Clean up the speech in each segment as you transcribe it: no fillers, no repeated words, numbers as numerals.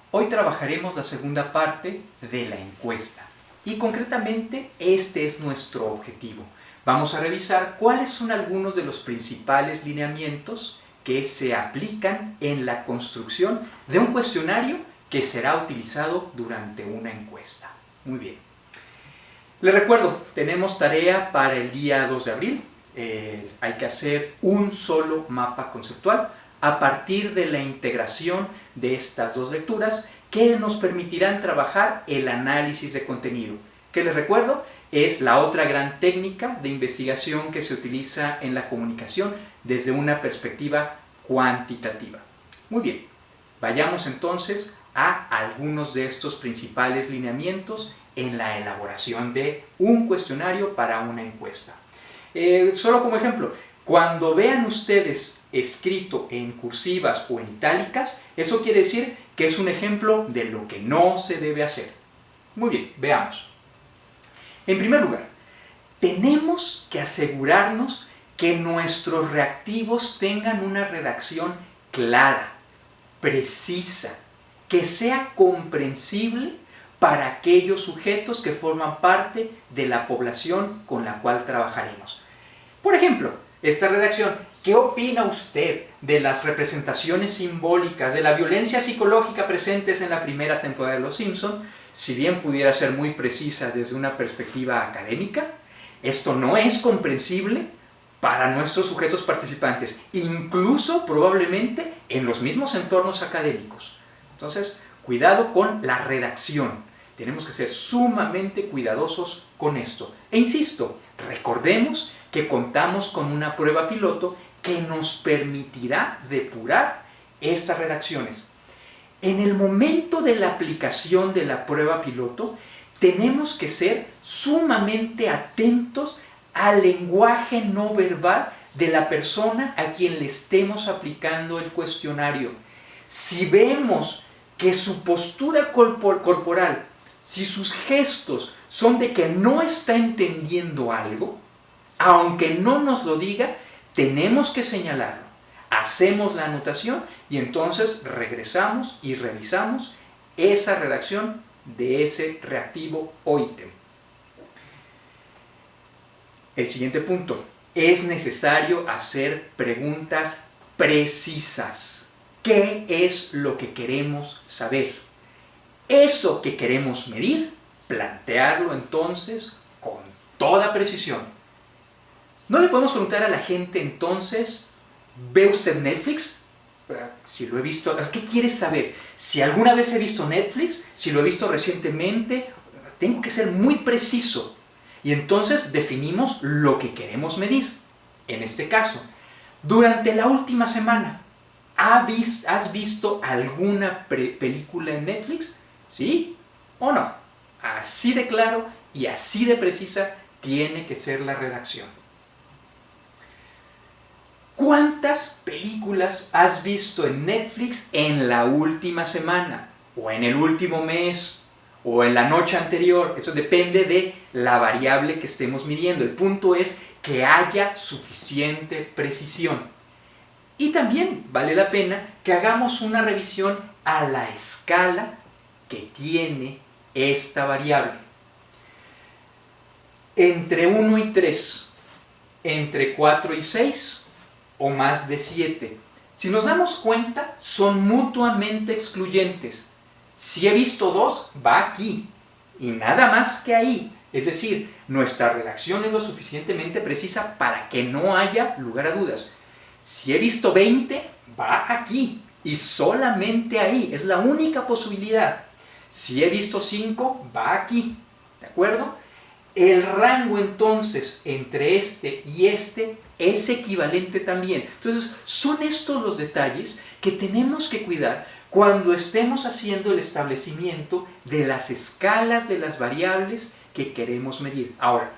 Hoy trabajaremos la segunda parte de la encuesta y concretamente este es nuestro objetivo. Vamos a revisar cuáles son algunos de los principales lineamientos que se aplican en la construcción de un cuestionario que será utilizado durante una encuesta. Muy bien. Les recuerdo, tenemos tarea para el día 2 de abril. Hay que hacer un solo mapa conceptual a partir de la integración de estas dos lecturas que nos permitirán trabajar el análisis de contenido, que les recuerdo es la otra gran técnica de investigación que se utiliza en la comunicación desde una perspectiva cuantitativa. Muy bien, vayamos entonces a algunos de estos principales lineamientos en la elaboración de un cuestionario para una encuesta. Solo como ejemplo, cuando vean ustedes escrito en cursivas o en itálicas, eso quiere decir que es un ejemplo de lo que no se debe hacer. Muy bien, veamos. En primer lugar, tenemos que asegurarnos que nuestros reactivos tengan una redacción clara, precisa, que sea comprensible para aquellos sujetos que forman parte de la población con la cual trabajaremos. Por ejemplo, esta redacción, ¿qué opina usted de las representaciones simbólicas de la violencia psicológica presentes en la primera temporada de Los Simpson? Si bien pudiera ser muy precisa desde una perspectiva académica, esto no es comprensible para nuestros sujetos participantes, incluso probablemente en los mismos entornos académicos. Entonces, cuidado con la redacción. Tenemos que ser sumamente cuidadosos con esto. E insisto, recordemos que contamos con una prueba piloto que nos permitirá depurar estas redacciones. En el momento de la aplicación de la prueba piloto, tenemos que ser sumamente atentos al lenguaje no verbal de la persona a quien le estemos aplicando el cuestionario. Si vemos que su postura corporal, si sus gestos son de que no está entendiendo algo, aunque no nos lo diga, tenemos que señalarlo. Hacemos la anotación y entonces regresamos y revisamos esa redacción de ese reactivo o ítem. El siguiente punto. Es necesario hacer preguntas precisas. ¿Qué es lo que queremos saber? Eso que queremos medir, plantearlo entonces con toda precisión. No le podemos preguntar a la gente entonces, ¿ve usted Netflix? Si lo he visto, ¿qué quieres saber? Si alguna vez he visto Netflix, si lo he visto recientemente, tengo que ser muy preciso. Y entonces definimos lo que queremos medir. En este caso, durante la última semana, ¿has visto alguna película en Netflix? ¿Sí o no? Así de claro y así de precisa tiene que ser la redacción. ¿Cuántas películas has visto en Netflix en la última semana? ¿O en el último mes? ¿O en la noche anterior? Eso depende de la variable que estemos midiendo. El punto es que haya suficiente precisión. Y también vale la pena que hagamos una revisión a la escala que tiene esta variable. Entre 1 y 3, entre 4 y 6 o más de 7. Si nos damos cuenta, son mutuamente excluyentes. Si he visto 2, va aquí y nada más que ahí. Es decir, nuestra redacción es lo suficientemente precisa para que no haya lugar a dudas. Si he visto 20, va aquí y solamente ahí. Es la única posibilidad. Si he visto 5, va aquí. ¿De acuerdo? El rango entonces entre este y este es equivalente también. Entonces, son estos los detalles que tenemos que cuidar cuando estemos haciendo el establecimiento de las escalas de las variables que queremos medir. Ahora,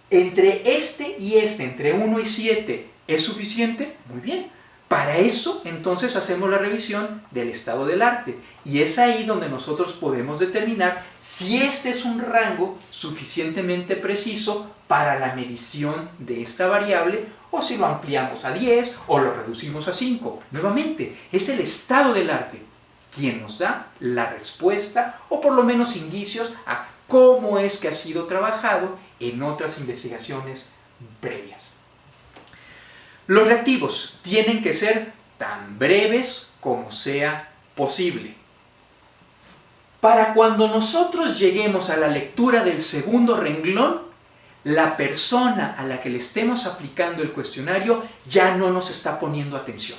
entre este y este, entre 1 y 7, ¿es suficiente? Muy bien. Para eso, entonces, hacemos la revisión del estado del arte. Y es ahí donde nosotros podemos determinar si este es un rango suficientemente preciso para la medición de esta variable, o si lo ampliamos a 10 o lo reducimos a 5. Nuevamente, es el estado del arte. quien nos da la respuesta o por lo menos indicios a cómo es que ha sido trabajado en otras investigaciones previas. Los reactivos tienen que ser tan breves como sea posible. Para cuando nosotros lleguemos a la lectura del segundo renglón, la persona a la que le estemos aplicando el cuestionario ya no nos está poniendo atención.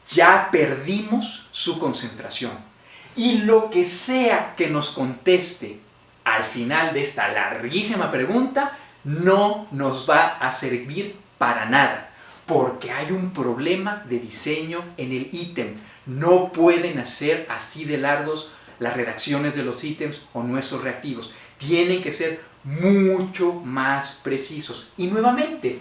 Ya perdimos su concentración. Y lo que sea que nos conteste al final de esta larguísima pregunta no nos va a servir para nada, porque hay un problema de diseño en el ítem. No pueden hacer así de largos las redacciones de los ítems o nuestros reactivos. Tienen que ser mucho más precisos. Y nuevamente,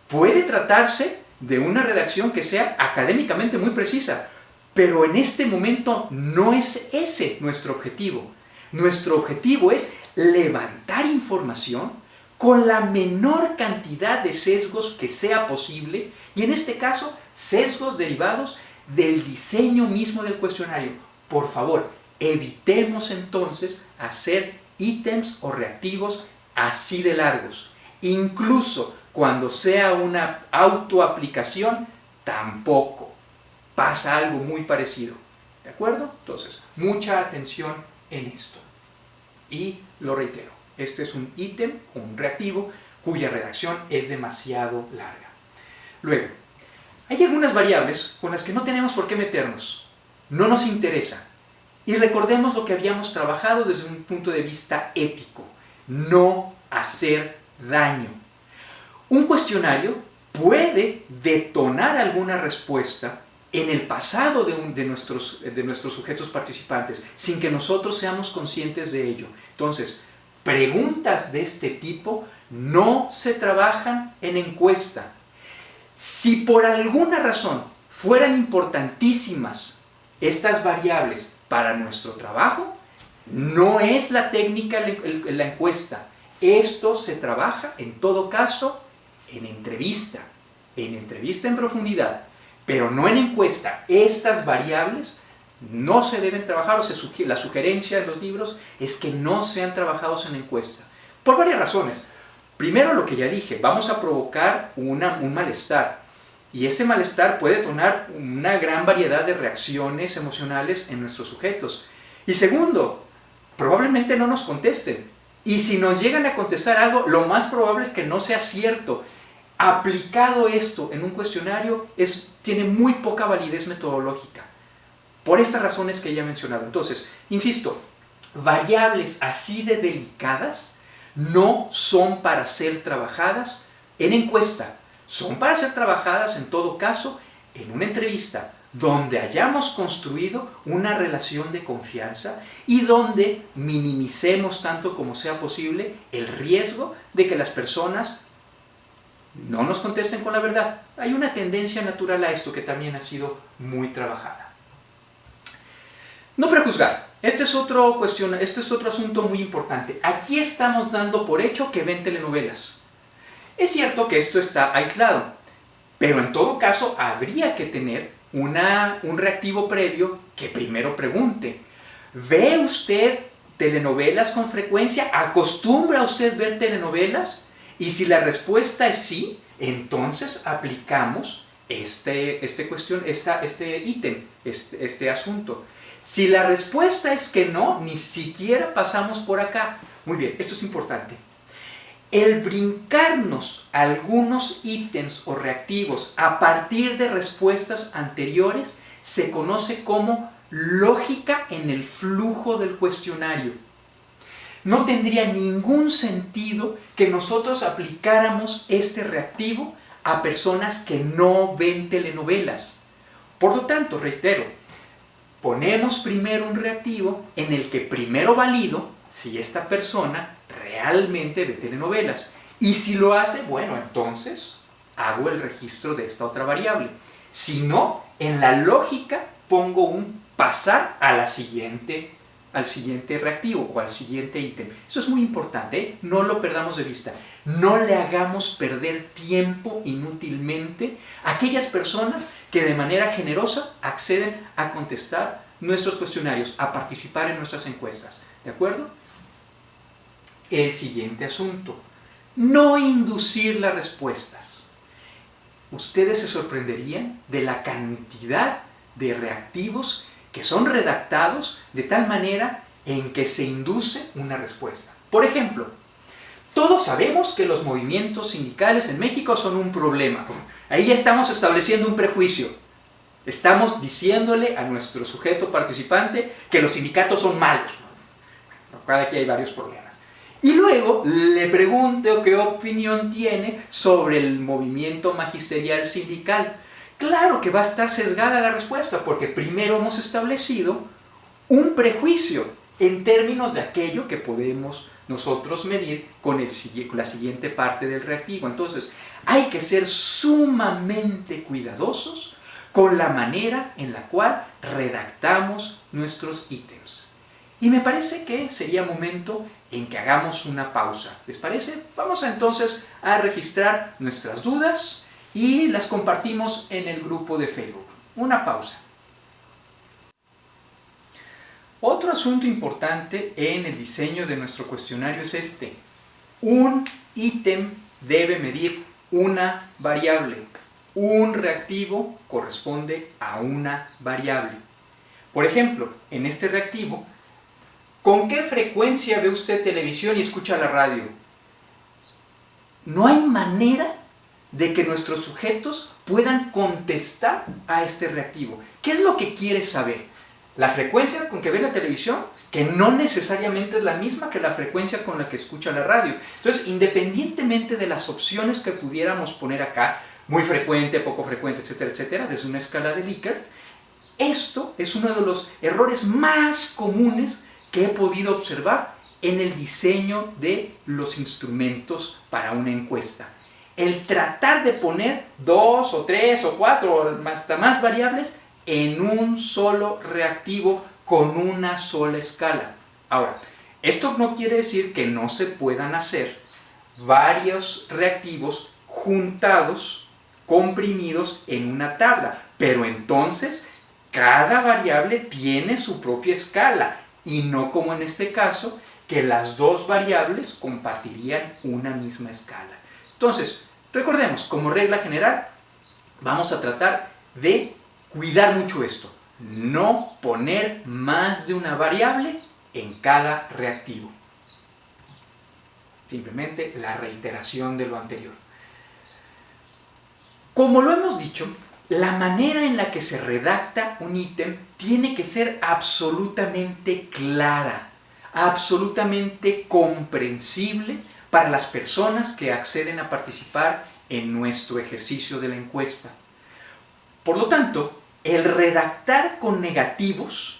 puede tratarse de una redacción que sea académicamente muy precisa, pero en este momento no es ese nuestro objetivo. Nuestro objetivo es levantar información con la menor cantidad de sesgos que sea posible, y en este caso, sesgos derivados del diseño mismo del cuestionario. Por favor, evitemos entonces hacer ítems o reactivos así de largos. Incluso cuando sea una autoaplicación, tampoco. Pasa algo muy parecido. ¿De acuerdo? Entonces, mucha atención en esto. Y lo reitero, este es un ítem, un reactivo, cuya redacción es demasiado larga. Luego, hay algunas variables con las que no tenemos por qué meternos. No nos interesa. Y recordemos lo que habíamos trabajado desde un punto de vista ético. No hacer daño. Un cuestionario puede detonar alguna respuesta en el pasado de nuestros sujetos participantes, sin que nosotros seamos conscientes de ello. Entonces, preguntas de este tipo no se trabajan en encuesta. Si por alguna razón fueran importantísimas estas variables para nuestro trabajo, no es la técnica la encuesta. Esto se trabaja, en todo caso, en entrevista en profundidad, pero no en encuesta. Estas variables no se deben trabajar, la sugerencia de los libros es que no sean trabajados en encuesta, por varias razones. Primero, lo que ya dije, vamos a provocar un malestar, y ese malestar puede detonar una gran variedad de reacciones emocionales en nuestros sujetos. Y segundo, probablemente no nos contesten, y si nos llegan a contestar algo, lo más probable es que no sea cierto. Aplicado esto en un cuestionario tiene muy poca validez metodológica, por estas razones que ya he mencionado. Entonces, insisto, variables así de delicadas no son para ser trabajadas en encuesta, son para ser trabajadas en todo caso en una entrevista donde hayamos construido una relación de confianza y donde minimicemos tanto como sea posible el riesgo de que las personas no nos contesten con la verdad. Hay una tendencia natural a esto que también ha sido muy trabajada. No prejuzgar. Este es otro asunto muy importante. Aquí estamos dando por hecho que ven telenovelas. Es cierto que esto está aislado, pero en todo caso habría que tener un reactivo previo que primero pregunte: ¿ve usted telenovelas con frecuencia? ¿Acostumbra usted ver telenovelas? Y si la respuesta es sí, entonces aplicamos este ítem, este asunto. Si la respuesta es que no, ni siquiera pasamos por acá. Muy bien, esto es importante. El brincarnos algunos ítems o reactivos a partir de respuestas anteriores se conoce como lógica en el flujo del cuestionario. No tendría ningún sentido que nosotros aplicáramos este reactivo a personas que no ven telenovelas. Por lo tanto, reitero, ponemos primero un reactivo en el que primero valido si esta persona realmente ve telenovelas. Y si lo hace, bueno, entonces hago el registro de esta otra variable. Si no, en la lógica pongo un pasar al siguiente reactivo o al siguiente ítem. Eso es muy importante, ¿eh? No lo perdamos de vista. No le hagamos perder tiempo inútilmente a aquellas personas que de manera generosa acceden a contestar nuestros cuestionarios, a participar en nuestras encuestas. ¿De acuerdo? El siguiente asunto: no inducir las respuestas. Ustedes se sorprenderían de la cantidad de reactivos que son redactados de tal manera en que se induce una respuesta. Por ejemplo, todos sabemos que los movimientos sindicales en México son un problema. Ahí ya estamos estableciendo un prejuicio. Estamos diciéndole a nuestro sujeto participante que los sindicatos son malos. Lo cual aquí hay varios problemas. Y luego le pregunto qué opinión tiene sobre el movimiento magisterial sindical. Claro que va a estar sesgada la respuesta, porque primero hemos establecido un prejuicio en términos de aquello que podemos nosotros medir con la siguiente parte del reactivo. Entonces, hay que ser sumamente cuidadosos con la manera en la cual redactamos nuestros ítems. Y me parece que sería momento en que hagamos una pausa. ¿Les parece? Vamos entonces a registrar nuestras dudas y las compartimos en el grupo de Facebook. Una pausa. Otro asunto importante en el diseño de nuestro cuestionario es este: un ítem debe medir una variable. Un reactivo corresponde a una variable. Por ejemplo, en este reactivo, ¿con qué frecuencia ve usted televisión y escucha la radio? No hay manera de que nuestros sujetos puedan contestar a este reactivo. ¿Qué es lo que quiere saber? La frecuencia con que ve la televisión, que no necesariamente es la misma que la frecuencia con la que escucha la radio. Entonces, independientemente de las opciones que pudiéramos poner acá, muy frecuente, poco frecuente, etcétera, etcétera, desde una escala de Likert, esto es uno de los errores más comunes que he podido observar en el diseño de los instrumentos para una encuesta. El tratar de poner 2 o 3 o 4 o hasta más variables en un solo reactivo con una sola escala. Ahora, esto no quiere decir que no se puedan hacer varios reactivos juntados, comprimidos en una tabla, pero entonces cada variable tiene su propia escala y no como en este caso, que las dos variables compartirían una misma escala. Entonces, recordemos, como regla general, vamos a tratar de cuidar mucho esto: no poner más de una variable en cada reactivo. Simplemente la reiteración de lo anterior. Como lo hemos dicho, la manera en la que se redacta un ítem tiene que ser absolutamente clara, absolutamente comprensible para las personas que acceden a participar en nuestro ejercicio de la encuesta. Por lo tanto, el redactar con negativos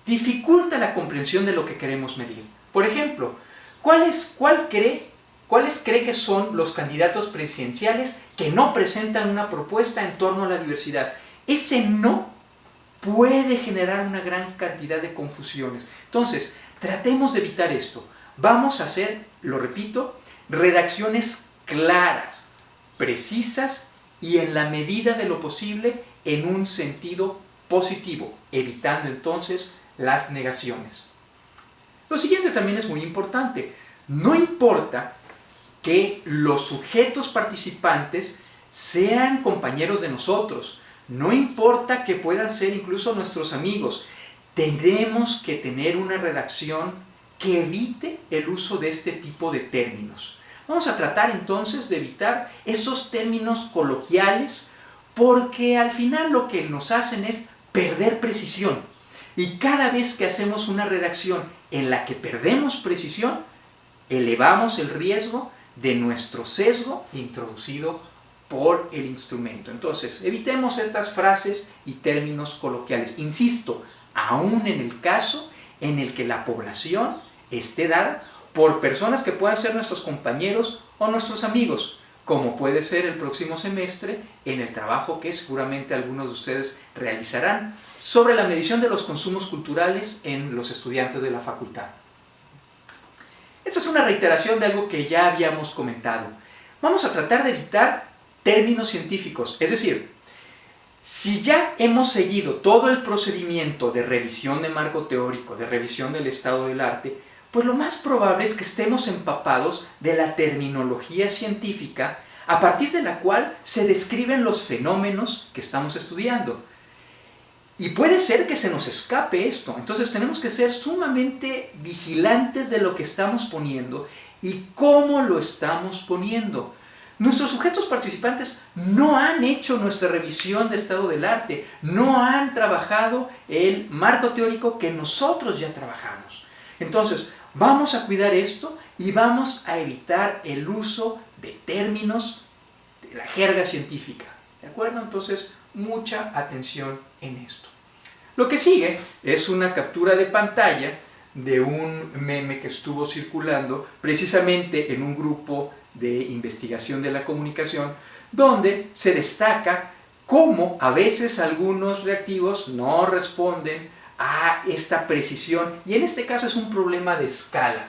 dificulta la comprensión de lo que queremos medir. Por ejemplo, ¿cuáles cree que son los candidatos presidenciales que no presentan una propuesta en torno a la diversidad? Ese no puede generar una gran cantidad de confusiones. Entonces, tratemos de evitar esto. Vamos a hacer, lo repito, redacciones claras, precisas y en la medida de lo posible en un sentido positivo, evitando entonces las negaciones. Lo siguiente también es muy importante. No importa que los sujetos participantes sean compañeros de nosotros, no importa que puedan ser incluso nuestros amigos, tendremos que tener una redacción que evite el uso de este tipo de términos. Vamos a tratar entonces de evitar esos términos coloquiales, porque al final lo que nos hacen es perder precisión. Y cada vez que hacemos una redacción en la que perdemos precisión, elevamos el riesgo de nuestro sesgo introducido por el instrumento. Entonces, evitemos estas frases y términos coloquiales. Insisto, aún en el caso en el que la población esté dada por personas que puedan ser nuestros compañeros o nuestros amigos, como puede ser el próximo semestre en el trabajo que seguramente algunos de ustedes realizarán sobre la medición de los consumos culturales en los estudiantes de la facultad. Esta es una reiteración de algo que ya habíamos comentado. Vamos a tratar de evitar términos científicos, es decir, Si ya hemos seguido todo el procedimiento de revisión de marco teórico, de revisión del estado del arte, pues lo más probable es que estemos empapados de la terminología científica a partir de la cual se describen los fenómenos que estamos estudiando. Y puede ser que se nos escape esto, entonces tenemos que ser sumamente vigilantes de lo que estamos poniendo y cómo lo estamos poniendo. Nuestros sujetos participantes no han hecho nuestra revisión de estado del arte, no han trabajado el marco teórico que nosotros ya trabajamos. Entonces, vamos a cuidar esto y vamos a evitar el uso de términos de la jerga científica. ¿De acuerdo? Entonces, mucha atención en esto. Lo que sigue es una captura de pantalla de un meme que estuvo circulando precisamente en un grupo de investigación de la comunicación, donde se destaca cómo a veces algunos reactivos no responden a esta precisión, y en este caso es un problema de escala.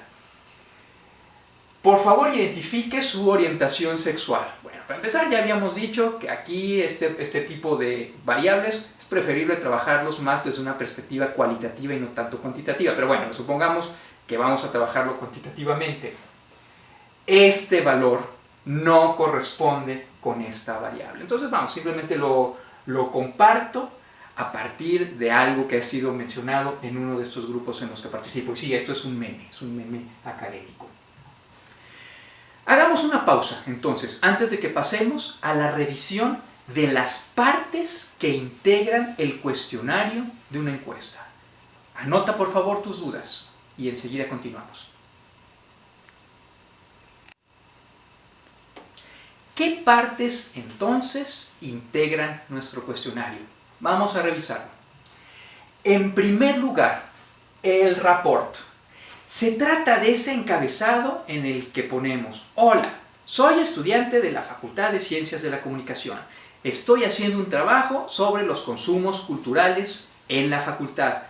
Por favor, identifique su orientación sexual. Bueno, para empezar ya habíamos dicho que aquí este tipo de variables es preferible trabajarlos más desde una perspectiva cualitativa y no tanto cuantitativa, pero bueno, supongamos que vamos a trabajarlo cuantitativamente. Este valor no corresponde con esta variable. Entonces, vamos, simplemente lo comparto a partir de algo que ha sido mencionado en uno de estos grupos en los que participo. Y sí, esto es un meme académico. Hagamos una pausa, entonces, antes de que pasemos a la revisión de las partes que integran el cuestionario de una encuesta. Anota, por favor, tus dudas y enseguida continuamos. ¿Qué partes entonces integran nuestro cuestionario? Vamos a revisarlo. En primer lugar, el rapport. Se trata de ese encabezado en el que ponemos: hola, soy estudiante de la Facultad de Ciencias de la Comunicación. Estoy haciendo un trabajo sobre los consumos culturales en la facultad.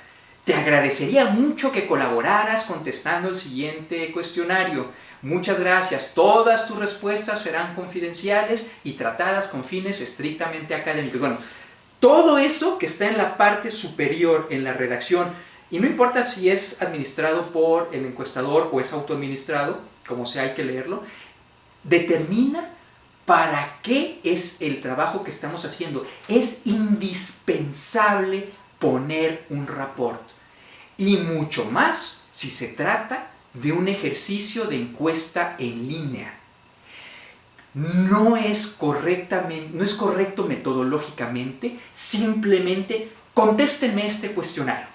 Te agradecería mucho que colaboraras contestando el siguiente cuestionario. Muchas gracias. Todas tus respuestas serán confidenciales y tratadas con fines estrictamente académicos. Bueno, todo eso que está en la parte superior, en la redacción, y no importa si es administrado por el encuestador o es autoadministrado, como sea, hay que leerlo, determina para qué es el trabajo que estamos haciendo. Es indispensable poner un rapport. Y mucho más si se trata de un ejercicio de encuesta en línea. No es correcto metodológicamente simplemente contéstenme este cuestionario.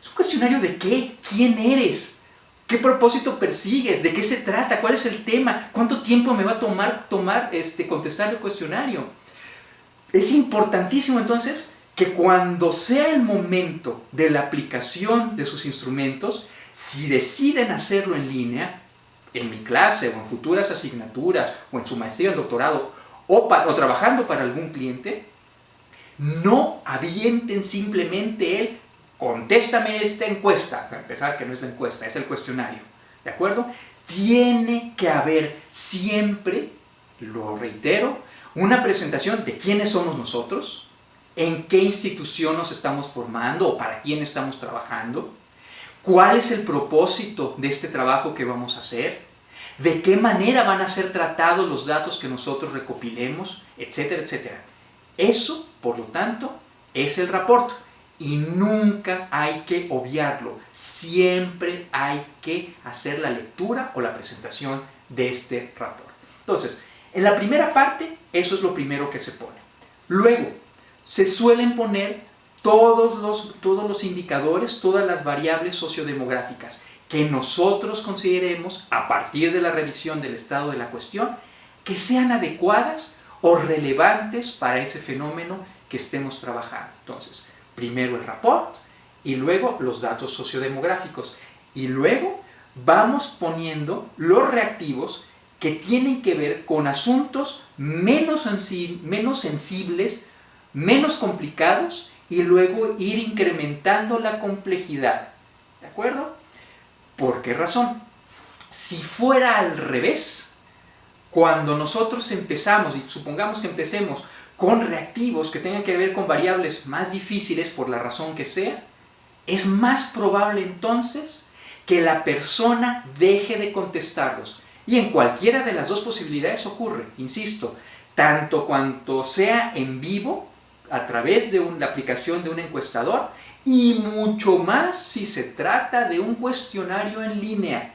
¿Es un cuestionario de qué? ¿Quién eres? ¿Qué propósito persigues? ¿De qué se trata? ¿Cuál es el tema? ¿Cuánto tiempo me va a tomar contestar el cuestionario? Es importantísimo entonces que cuando sea el momento de la aplicación de sus instrumentos, si deciden hacerlo en línea, en mi clase o en futuras asignaturas o en su maestría o en doctorado o trabajando para algún cliente, no avienten simplemente el contéstame esta encuesta. Para empezar, que no es la encuesta, es el cuestionario. ¿De acuerdo? Tiene que haber siempre, lo reitero, una presentación de quiénes somos nosotros, en qué institución nos estamos formando o para quién estamos trabajando, cuál es el propósito de este trabajo que vamos a hacer, de qué manera van a ser tratados los datos que nosotros recopilemos, etcétera, etcétera. Eso, por lo tanto, es el rapport. Y nunca hay que obviarlo. Siempre hay que hacer la lectura o la presentación de este rapport. Entonces, en la primera parte, eso es lo primero que se pone. Luego, se suelen poner todos los indicadores, todas las variables sociodemográficas que nosotros consideremos, a partir de la revisión del estado de la cuestión, que sean adecuadas o relevantes para ese fenómeno que estemos trabajando. Entonces, primero el rapport y luego los datos sociodemográficos. Y luego vamos poniendo los reactivos que tienen que ver con asuntos menos sensibles, menos complicados, y luego ir incrementando la complejidad. ¿De acuerdo? ¿Por qué razón? Si fuera al revés, cuando nosotros empezamos, y supongamos que empecemos con reactivos que tengan que ver con variables más difíciles por la razón que sea, es más probable entonces que la persona deje de contestarlos. Y en cualquiera de las dos posibilidades ocurre, insisto, tanto cuanto sea en vivo, a través de la aplicación de un encuestador, y mucho más si se trata de un cuestionario en línea.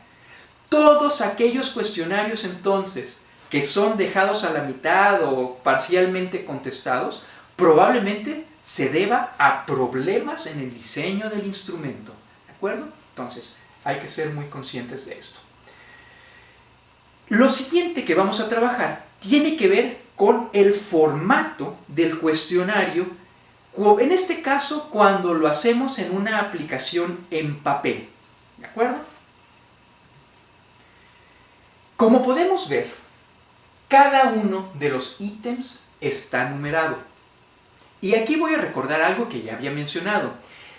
Todos aquellos cuestionarios entonces que son dejados a la mitad o parcialmente contestados, probablemente se deba a problemas en el diseño del instrumento. ¿De acuerdo? Entonces, hay que ser muy conscientes de esto. Lo siguiente que vamos a trabajar tiene que ver con el formato del cuestionario, en este caso cuando lo hacemos en una aplicación en papel. ¿De acuerdo? Como podemos ver, cada uno de los ítems está numerado. Y aquí voy a recordar algo que ya había mencionado.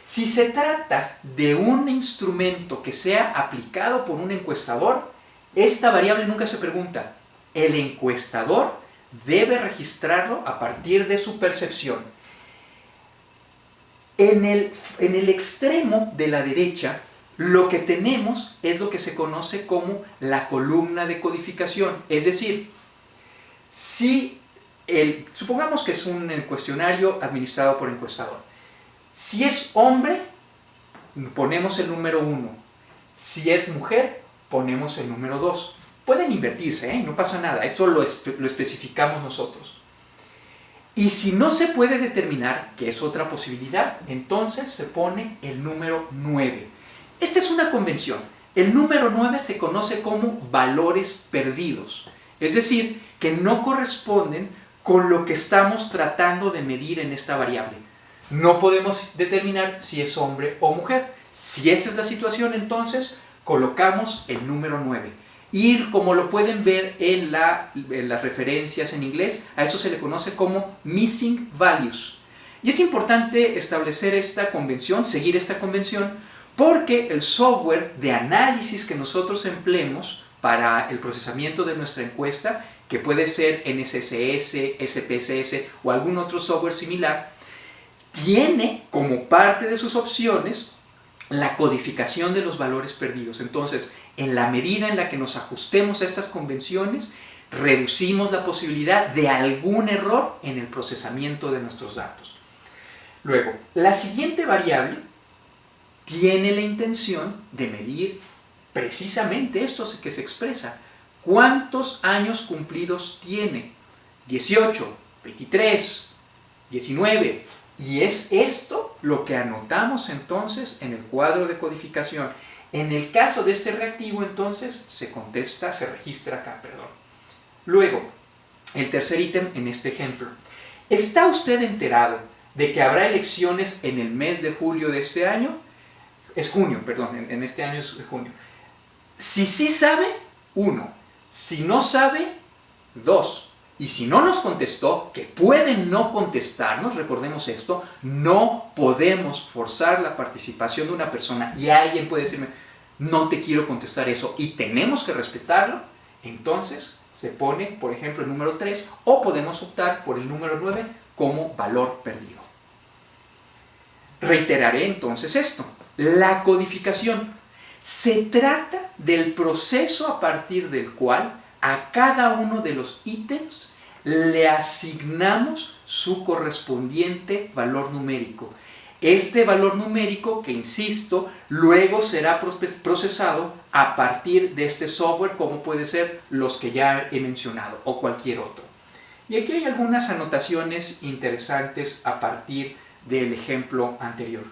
Si se trata de un instrumento que sea aplicado por un encuestador, esta variable nunca se pregunta. El encuestador debe registrarlo a partir de su percepción. En el extremo de la derecha, lo que tenemos es lo que se conoce como la columna de codificación. Es decir, supongamos que es un cuestionario administrado por encuestador. Si es hombre, ponemos el número 1. Si es mujer, ponemos el número 2. Pueden invertirse, no pasa nada. Esto lo especificamos nosotros. Y si no se puede determinar, que es otra posibilidad, entonces se pone el número 9. Esta es una convención. El número 9 se conoce como valores perdidos. Es decir, que no corresponden con lo que estamos tratando de medir en esta variable. No podemos determinar si es hombre o mujer. Si esa es la situación, entonces colocamos el número 9. Y como lo pueden ver en las referencias en inglés, a eso se le conoce como missing values. Y es importante establecer esta convención, seguir esta convención, porque el software de análisis que nosotros empleemos para el procesamiento de nuestra encuesta, que puede ser NSSS, SPSS o algún otro software similar, tiene como parte de sus opciones la codificación de los valores perdidos. Entonces, en la medida en la que nos ajustemos a estas convenciones, reducimos la posibilidad de algún error en el procesamiento de nuestros datos. Luego, la siguiente variable tiene la intención de medir precisamente esto que se expresa. ¿Cuántos años cumplidos tiene? 18, 23, 19. Y es esto lo que anotamos entonces en el cuadro de codificación. En el caso de este reactivo, entonces, se registra acá, perdón. Luego, el tercer ítem en este ejemplo. ¿Está usted enterado de que habrá elecciones en el mes de julio de este año? Es junio, perdón, en este año es junio. Si sí sabe, 1. Si no sabe, 2. Y si no nos contestó, que puede no contestarnos, recordemos esto, no podemos forzar la participación de una persona y alguien puede decirme, no te quiero contestar eso y tenemos que respetarlo, entonces se pone, por ejemplo, el número 3 o podemos optar por el número 9 como valor perdido. Reiteraré entonces esto, la codificación se trata del proceso a partir del cual a cada uno de los ítems le asignamos su correspondiente valor numérico. Este valor numérico, que insisto, luego será procesado a partir de este software, como puede ser los que ya he mencionado o cualquier otro. Y aquí hay algunas anotaciones interesantes a partir del ejemplo anterior.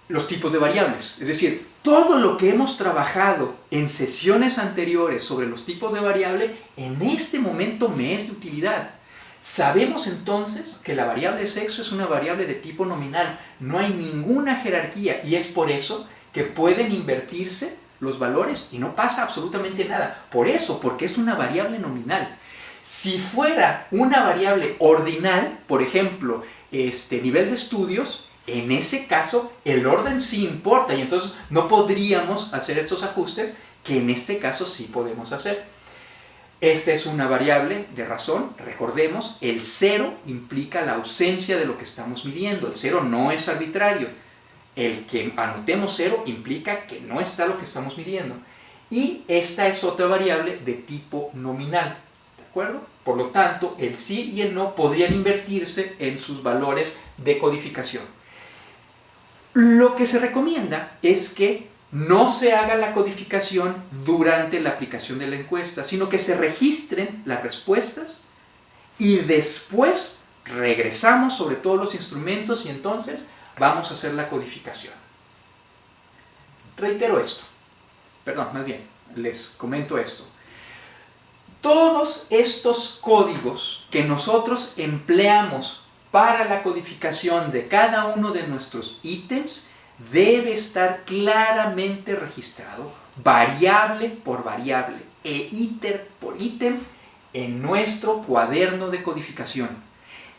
Los tipos de variables, es decir, todo lo que hemos trabajado en sesiones anteriores sobre los tipos de variable, en este momento me es de utilidad. Sabemos entonces que la variable sexo es una variable de tipo nominal, no hay ninguna jerarquía y es por eso que pueden invertirse los valores y no pasa absolutamente nada. Por eso, porque es una variable nominal. Si fuera una variable ordinal, por ejemplo, nivel de estudios, en ese caso el orden sí importa y entonces no podríamos hacer estos ajustes que en este caso sí podemos hacer. Esta es una variable de razón. Recordemos, el 0 implica la ausencia de lo que estamos midiendo. El 0 no es arbitrario. El que anotemos 0 implica que no está lo que estamos midiendo. Y esta es otra variable de tipo nominal. ¿De acuerdo? Por lo tanto, el sí y el no podrían invertirse en sus valores de codificación. Lo que se recomienda es que no se haga la codificación durante la aplicación de la encuesta, sino que se registren las respuestas y después regresamos sobre todos los instrumentos y entonces vamos a hacer la codificación. Reitero esto, más bien, les comento esto. Todos estos códigos que nosotros empleamos para la codificación de cada uno de nuestros ítems debe estar claramente registrado, variable por variable e ítem por ítem, en nuestro cuaderno de codificación.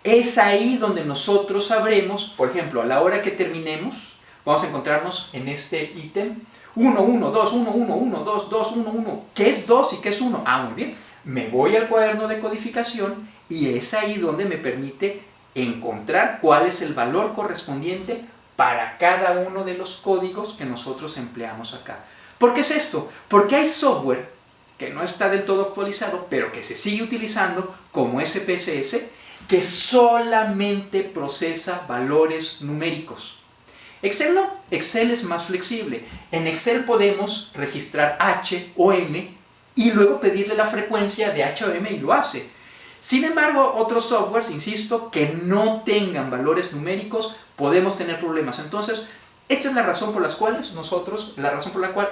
Es ahí donde nosotros sabremos, por ejemplo, a la hora que terminemos, vamos a encontrarnos en este ítem 1, 1, 2, 1, 1, 1, 2, 2, 1, 1. ¿Qué es 2 y qué es 1? Ah, muy bien. Me voy al cuaderno de codificación y es ahí donde me permite encontrar cuál es el valor correspondiente para cada uno de los códigos que nosotros empleamos acá. ¿Por qué es esto? Porque hay software que no está del todo actualizado, pero que se sigue utilizando como SPSS, que solamente procesa valores numéricos. Excel no, Excel es más flexible. En Excel podemos registrar H o M y luego pedirle la frecuencia de H o M y lo hace. Sin embargo, otros softwares, insisto, que no tengan valores numéricos, podemos tener problemas. Entonces, esta es la razón por la cual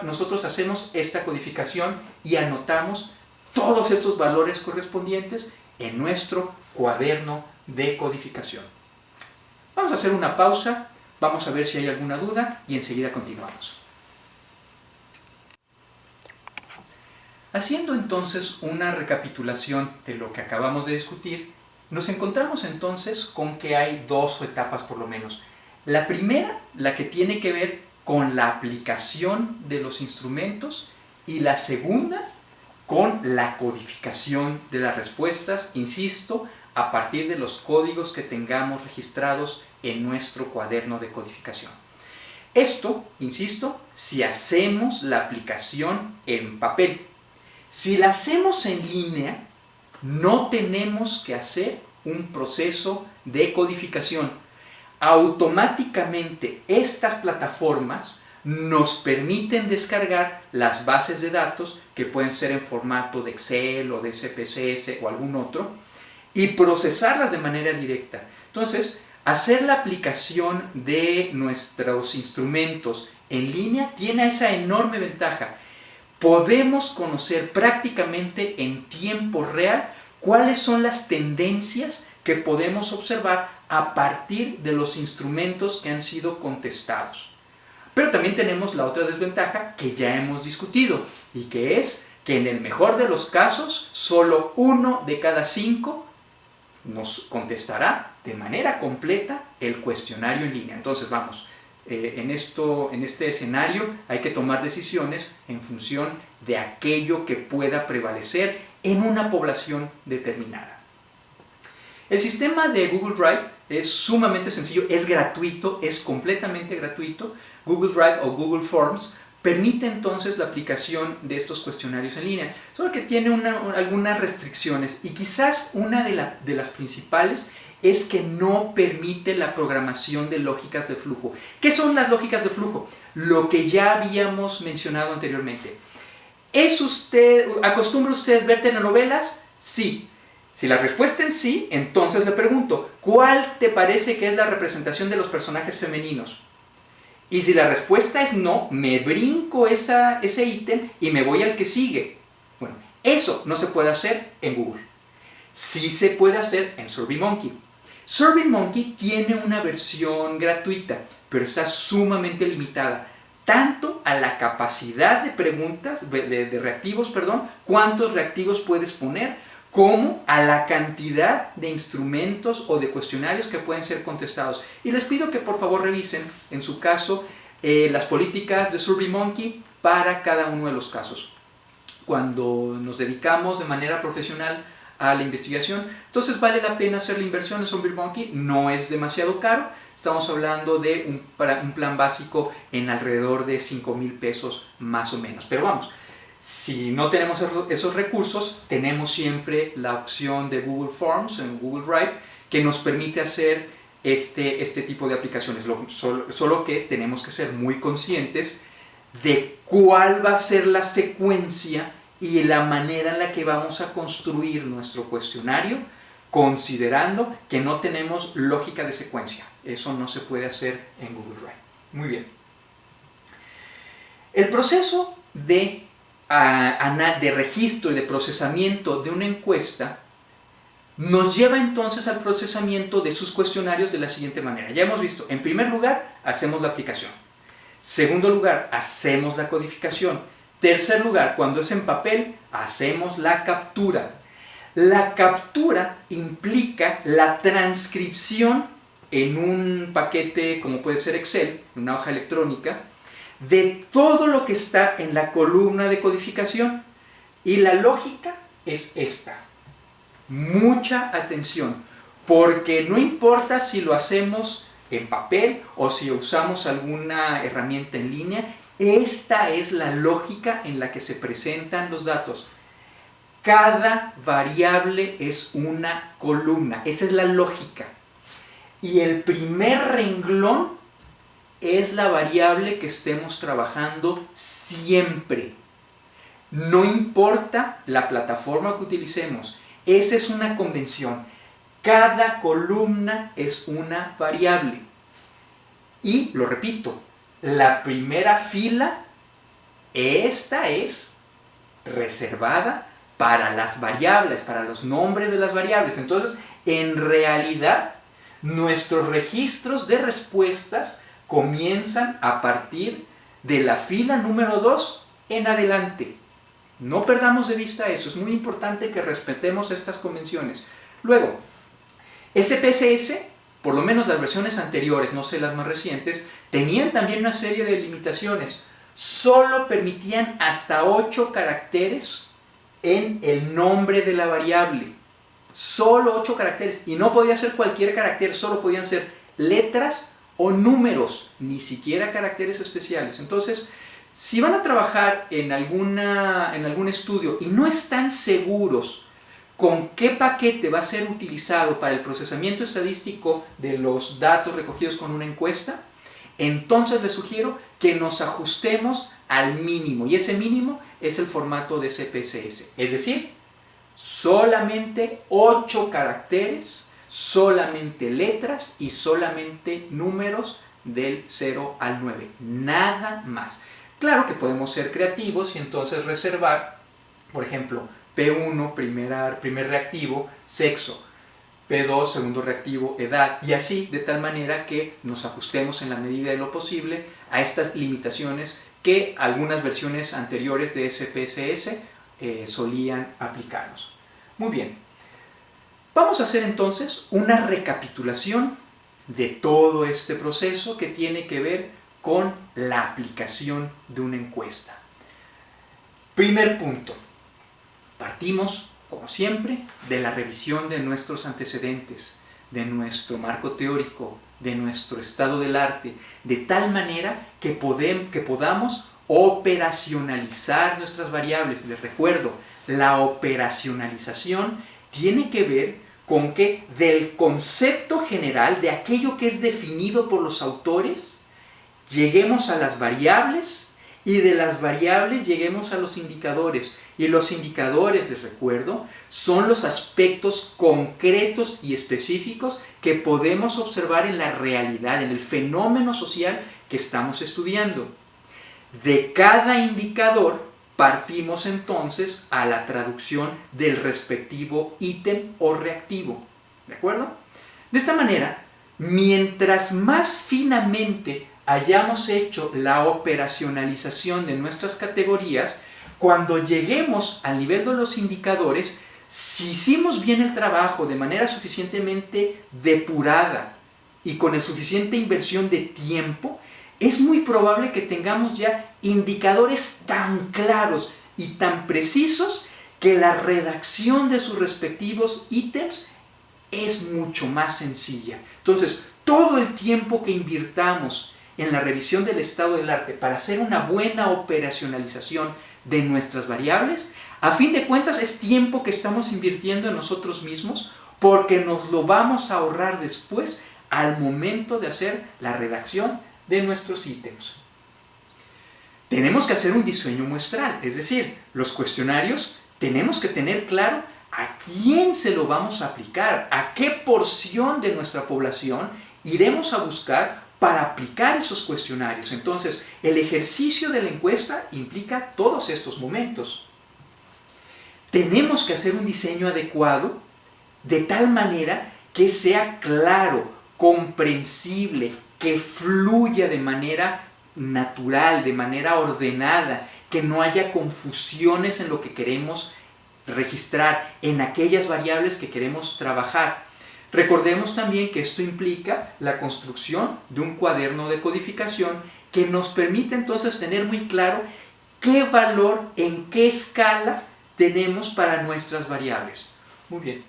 nosotros hacemos esta codificación y anotamos todos estos valores correspondientes en nuestro cuaderno de codificación. Vamos a hacer una pausa, vamos a ver si hay alguna duda y enseguida continuamos. Haciendo entonces una recapitulación de lo que acabamos de discutir, nos encontramos entonces con que hay dos etapas por lo menos. La primera, la que tiene que ver con la aplicación de los instrumentos, y la segunda, con la codificación de las respuestas, insisto, a partir de los códigos que tengamos registrados en nuestro cuaderno de codificación. Esto, insisto, si hacemos la aplicación en papel. Si la hacemos en línea, no tenemos que hacer un proceso de codificación. Automáticamente estas plataformas nos permiten descargar las bases de datos que pueden ser en formato de Excel o de SPSS o algún otro y procesarlas de manera directa. Entonces, hacer la aplicación de nuestros instrumentos en línea tiene esa enorme ventaja. Podemos conocer prácticamente en tiempo real cuáles son las tendencias que podemos observar a partir de los instrumentos que han sido contestados. Pero también tenemos la otra desventaja que ya hemos discutido y que es que en el mejor de los casos solo 1 de cada 5 nos contestará de manera completa el cuestionario en línea. Entonces vamos, en este escenario hay que tomar decisiones en función de aquello que pueda prevalecer en una población determinada. El sistema de Google Drive es sumamente sencillo, es gratuito, es completamente gratuito. Google Drive o Google Forms permite entonces la aplicación de estos cuestionarios en línea, solo que tiene algunas restricciones y quizás una de las principales es que no permite la programación de lógicas de flujo. ¿Qué son las lógicas de flujo? Lo que ya habíamos mencionado anteriormente. ¿Acostumbra usted ver telenovelas? Sí. Si la respuesta es sí, entonces le pregunto, ¿cuál te parece que es la representación de los personajes femeninos? Y si la respuesta es no, me brinco ese ítem y me voy al que sigue. Bueno, eso no se puede hacer en Google. Sí se puede hacer en SurveyMonkey. SurveyMonkey tiene una versión gratuita, pero está sumamente limitada, tanto a la capacidad de preguntas, de reactivos, cuántos reactivos puedes poner, como a la cantidad de instrumentos o de cuestionarios que pueden ser contestados. Y les pido que por favor revisen, en su caso, las políticas de SurveyMonkey para cada uno de los casos. cuando nos dedicamos de manera profesional a la investigación. Entonces vale la pena hacer la inversión en SurveyMonkey, no es demasiado caro, estamos hablando de un plan básico en alrededor de 5,000 pesos más o menos. Pero vamos, si no tenemos esos recursos, tenemos siempre la opción de Google Forms en Google Drive que nos permite hacer este tipo de aplicaciones, solo que tenemos que ser muy conscientes de cuál va a ser la secuencia y la manera en la que vamos a construir nuestro cuestionario, considerando que no tenemos lógica de secuencia. Eso no se puede hacer en Google Drive. Muy bien. El proceso de registro y de procesamiento de una encuesta nos lleva entonces al procesamiento de sus cuestionarios de la siguiente manera. Ya hemos visto, en primer lugar, hacemos la aplicación. Segundo lugar, hacemos la codificación. Tercer lugar, cuando es en papel, hacemos la captura. La captura implica la transcripción en un paquete como puede ser Excel, en una hoja electrónica, de todo lo que está en la columna de codificación. Y la lógica es esta. Mucha atención, porque no importa si lo hacemos en papel o si usamos alguna herramienta en línea, esta es la lógica en la que se presentan los datos. Cada variable es una columna, esa es la lógica. Y el primer renglón es la variable que estemos trabajando siempre. No importa la plataforma que utilicemos, esa es una convención. Cada columna es una variable. Y, lo repito, la primera fila, esta es reservada para las variables, para los nombres de las variables. Entonces, en realidad, nuestros registros de respuestas comienzan a partir de la fila número 2 en adelante. No perdamos de vista eso, es muy importante que respetemos estas convenciones. Luego, SPSS, por lo menos las versiones anteriores, no sé las más recientes, tenían también una serie de limitaciones. Solo permitían hasta 8 caracteres en el nombre de la variable. Solo 8 caracteres. Y no podía ser cualquier carácter, solo podían ser letras o números, ni siquiera caracteres especiales. Entonces, si van a trabajar en algún estudio y no están seguros con qué paquete va a ser utilizado para el procesamiento estadístico de los datos recogidos con una encuesta, entonces les sugiero que nos ajustemos al mínimo, y ese mínimo es el formato de SPSS, es decir, solamente 8 caracteres, solamente letras y solamente números del 0 al 9, nada más. Claro que podemos ser creativos y entonces reservar, por ejemplo, P1, primer reactivo, sexo, P2, segundo reactivo, edad, y así de tal manera que nos ajustemos en la medida de lo posible a estas limitaciones que algunas versiones anteriores de SPSS solían aplicarnos. Muy bien, vamos a hacer entonces una recapitulación de todo este proceso que tiene que ver con la aplicación de una encuesta. Primer punto, partimos, como siempre, de la revisión de nuestros antecedentes, de nuestro marco teórico, de nuestro estado del arte, de tal manera que podamos operacionalizar nuestras variables. Les recuerdo, la operacionalización tiene que ver con que del concepto general, de aquello que es definido por los autores, lleguemos a las variables y de las variables lleguemos a los indicadores. Y los indicadores, les recuerdo, son los aspectos concretos y específicos que podemos observar en la realidad, en el fenómeno social que estamos estudiando. De cada indicador partimos entonces a la traducción del respectivo ítem o reactivo. ¿De acuerdo? De esta manera, mientras más finamente hayamos hecho la operacionalización de nuestras categorías, cuando lleguemos al nivel de los indicadores, si hicimos bien el trabajo de manera suficientemente depurada y con el suficiente inversión de tiempo, es muy probable que tengamos ya indicadores tan claros y tan precisos que la redacción de sus respectivos ítems es mucho más sencilla. Entonces, todo el tiempo que invirtamos en la revisión del estado del arte para hacer una buena operacionalización de nuestras variables, a fin de cuentas es tiempo que estamos invirtiendo en nosotros mismos, porque nos lo vamos a ahorrar después al momento de hacer la redacción de nuestros ítems. Tenemos que hacer un diseño muestral, es decir, los cuestionarios tenemos que tener claro a quién se lo vamos a aplicar, a qué porción de nuestra población iremos a buscar para aplicar esos cuestionarios. Entonces, el ejercicio de la encuesta implica todos estos momentos. Tenemos que hacer un diseño adecuado de tal manera que sea claro, comprensible, que fluya de manera natural, de manera ordenada, que no haya confusiones en lo que queremos registrar, en aquellas variables que queremos trabajar. Recordemos también que esto implica la construcción de un cuaderno de codificación que nos permite entonces tener muy claro qué valor, en qué escala tenemos para nuestras variables. Muy bien.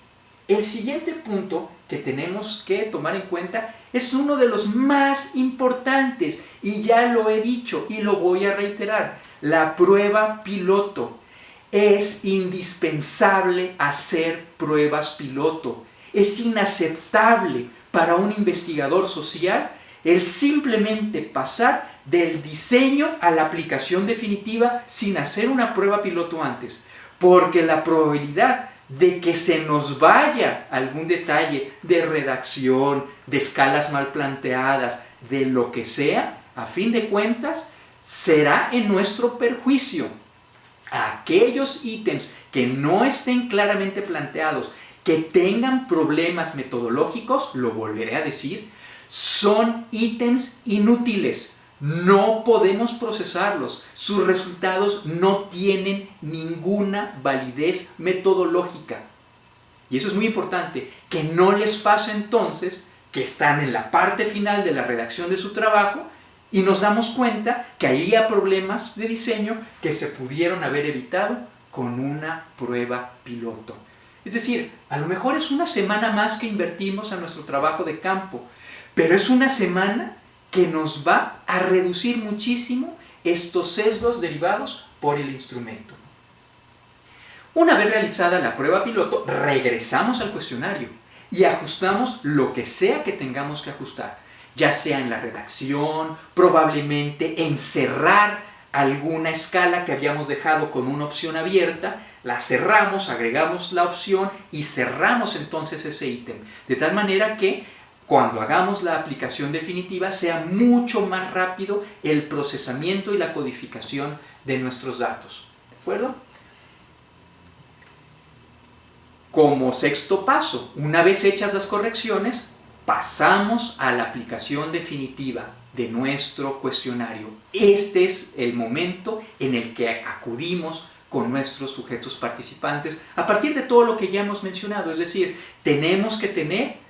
El siguiente punto que tenemos que tomar en cuenta es uno de los más importantes, y ya lo he dicho y lo voy a reiterar: la prueba piloto. Es indispensable hacer pruebas piloto. Es inaceptable para un investigador social el simplemente pasar del diseño a la aplicación definitiva sin hacer una prueba piloto antes, porque la probabilidad de que se nos vaya algún detalle de redacción, de escalas mal planteadas, de lo que sea, a fin de cuentas, será en nuestro perjuicio. Aquellos ítems que no estén claramente planteados, que tengan problemas metodológicos, lo volveré a decir, son ítems inútiles. No podemos procesarlos. Sus resultados no tienen ninguna validez metodológica. Y eso es muy importante, que no les pase entonces que están en la parte final de la redacción de su trabajo y nos damos cuenta que había problemas de diseño que se pudieron haber evitado con una prueba piloto. Es decir, a lo mejor es una semana más que invertimos a nuestro trabajo de campo, pero es una semana que nos va a reducir muchísimo estos sesgos derivados por el instrumento. Una vez realizada la prueba piloto, regresamos al cuestionario y ajustamos lo que sea que tengamos que ajustar, ya sea en la redacción, probablemente encerrar alguna escala que habíamos dejado con una opción abierta, la cerramos, agregamos la opción y cerramos entonces ese ítem, de tal manera que cuando hagamos la aplicación definitiva sea mucho más rápido el procesamiento y la codificación de nuestros datos. ¿De acuerdo? Como sexto paso, una vez hechas las correcciones, pasamos a la aplicación definitiva de nuestro cuestionario. Este es el momento en el que acudimos con nuestros sujetos participantes a partir de todo lo que ya hemos mencionado. Es decir, tenemos que tener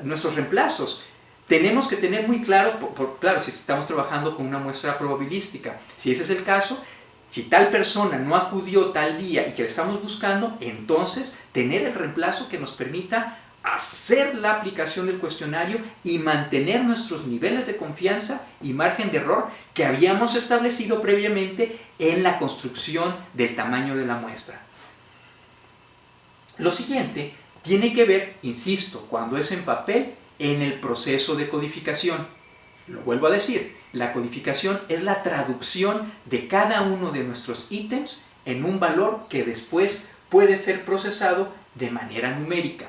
nuestros reemplazos. Tenemos que tener muy claros, claro, si estamos trabajando con una muestra probabilística, si ese es el caso, si tal persona no acudió tal día y que le estamos buscando, entonces tener el reemplazo que nos permita hacer la aplicación del cuestionario y mantener nuestros niveles de confianza y margen de error que habíamos establecido previamente en la construcción del tamaño de la muestra. Lo siguiente tiene que ver, insisto, cuando es en papel, en el proceso de codificación. Lo vuelvo a decir, la codificación es la traducción de cada uno de nuestros ítems en un valor que después puede ser procesado de manera numérica.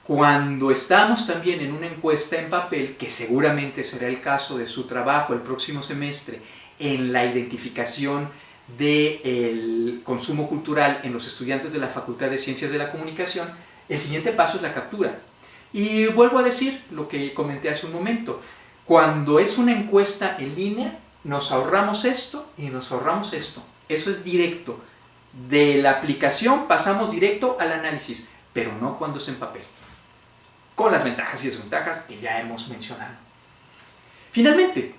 Cuando estamos también en una encuesta en papel, que seguramente será el caso de su trabajo el próximo semestre, en la identificación del consumo cultural en los estudiantes de la Facultad de Ciencias de la Comunicación, el siguiente paso es la captura. Y vuelvo a decir lo que comenté hace un momento. Cuando es una encuesta en línea, nos ahorramos esto y nos ahorramos esto. Eso es directo. De la aplicación pasamos directo al análisis, pero no cuando es en papel, con las ventajas y desventajas que ya hemos mencionado. Finalmente,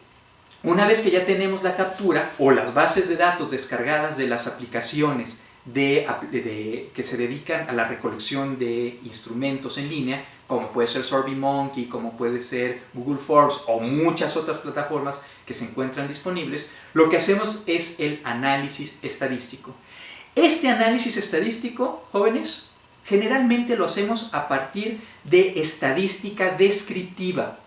Una vez que ya tenemos la captura o las bases de datos descargadas de las aplicaciones que se dedican a la recolección de instrumentos en línea, como puede ser SurveyMonkey, como puede ser Google Forms o muchas otras plataformas que se encuentran disponibles, lo que hacemos es el análisis estadístico. Este análisis estadístico, jóvenes, generalmente lo hacemos a partir de estadística descriptiva.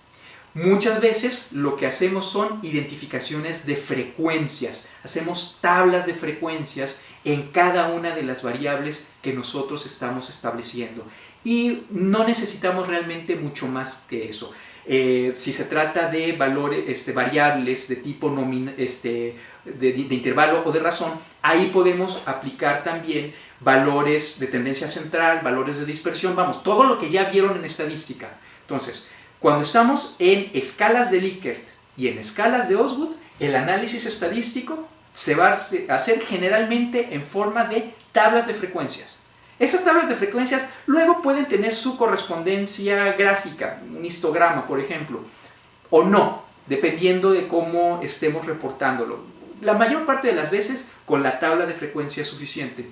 Muchas veces lo que hacemos son identificaciones de frecuencias, hacemos tablas de frecuencias en cada una de las variables que nosotros estamos estableciendo y no necesitamos realmente mucho más que eso. Si se trata de valores, variables de tipo de intervalo o de razón, ahí podemos aplicar también valores de tendencia central, valores de dispersión, vamos, todo lo que ya vieron en estadística. Entonces, cuando estamos en escalas de Likert y en escalas de Osgood, el análisis estadístico se va a hacer generalmente en forma de tablas de frecuencias. Esas tablas de frecuencias luego pueden tener su correspondencia gráfica, un histograma, por ejemplo, o no, dependiendo de cómo estemos reportándolo. La mayor parte de las veces con la tabla de frecuencia es suficiente.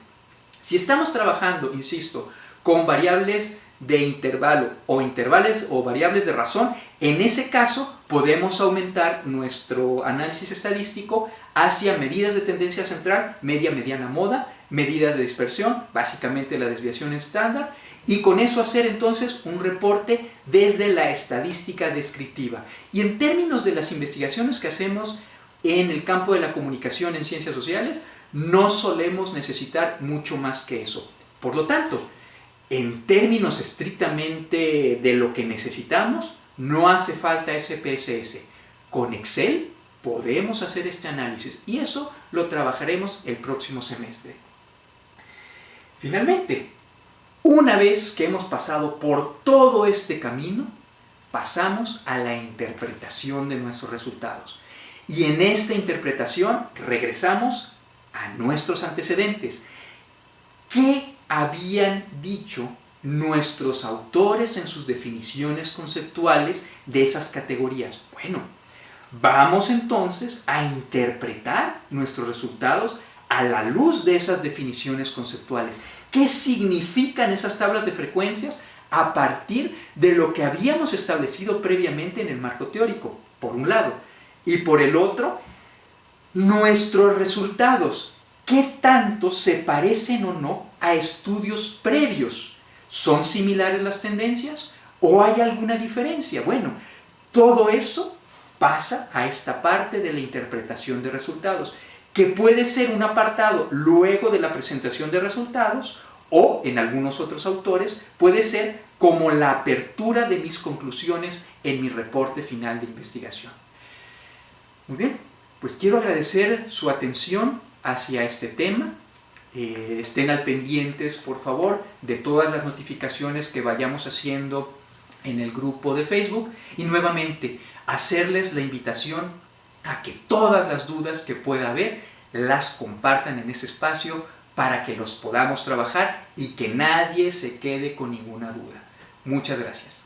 Si estamos trabajando, insisto, con variables de intervalo o variables de razón, en ese caso podemos aumentar nuestro análisis estadístico hacia medidas de tendencia central, media, mediana, moda, medidas de dispersión, básicamente la desviación estándar, y con eso hacer entonces un reporte desde la estadística descriptiva. Y en términos de las investigaciones que hacemos en el campo de la comunicación en ciencias sociales, no solemos necesitar mucho más que eso. Por lo tanto, en términos estrictamente de lo que necesitamos, no hace falta SPSS. Con Excel podemos hacer este análisis y eso lo trabajaremos el próximo semestre. Finalmente, una vez que hemos pasado por todo este camino, pasamos a la interpretación de nuestros resultados. Y en esta interpretación regresamos a nuestros antecedentes. ¿Qué habían dicho nuestros autores en sus definiciones conceptuales de esas categorías? Bueno, vamos entonces a interpretar nuestros resultados a la luz de esas definiciones conceptuales. ¿Qué significan esas tablas de frecuencias a partir de lo que habíamos establecido previamente en el marco teórico, por un lado? Y por el otro, nuestros resultados. ¿Qué tanto se parecen o no a estudios previos? ¿Son similares las tendencias o hay alguna diferencia? Bueno, todo eso pasa a esta parte de la interpretación de resultados, que puede ser un apartado luego de la presentación de resultados o, en algunos otros autores, puede ser como la apertura de mis conclusiones en mi reporte final de investigación. Muy bien, pues quiero agradecer su atención hacia este tema. Estén al pendientes, por favor, de todas las notificaciones que vayamos haciendo en el grupo de Facebook y nuevamente hacerles la invitación a que todas las dudas que pueda haber las compartan en ese espacio para que los podamos trabajar y que nadie se quede con ninguna duda. Muchas gracias.